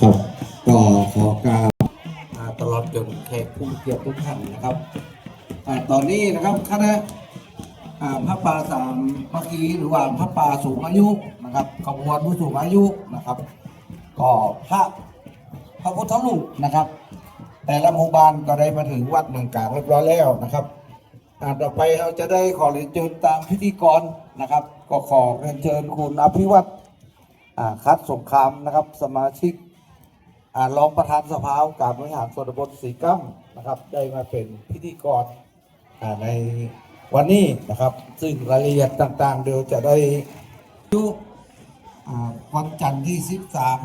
ครับก็ขอกราบตลอดจนแขกผู้เกียรติทุกท่านนะครับตอนนี้นะครับคณะพระป่าสามเมื่อกี้หรือว่าพระป่าสูงอายุนะครับขบวนผู้สูงอายุนะครับก็พระพุทธรูปนะครับ แต่ละหมู่บ้านก็ได้มาถึงวัดเมืองกาญเรียบร้อยแล้วนะครับต่อไปเราจะได้ขอเรียนเชิญตามพิธีกรนะครับก็ขอเรียนเชิญคุณอภิวัตรคัดสงครามนะครับสมาชิกรองประธานสภาองค์การบริหารส่วนตำบลสีกั้มนะครับได้มาเป็นพิธีกรในวันนี้นะครับซึ่งรายละเอียดต่างๆเดี๋ยวจะได้วันจันทร์ที่13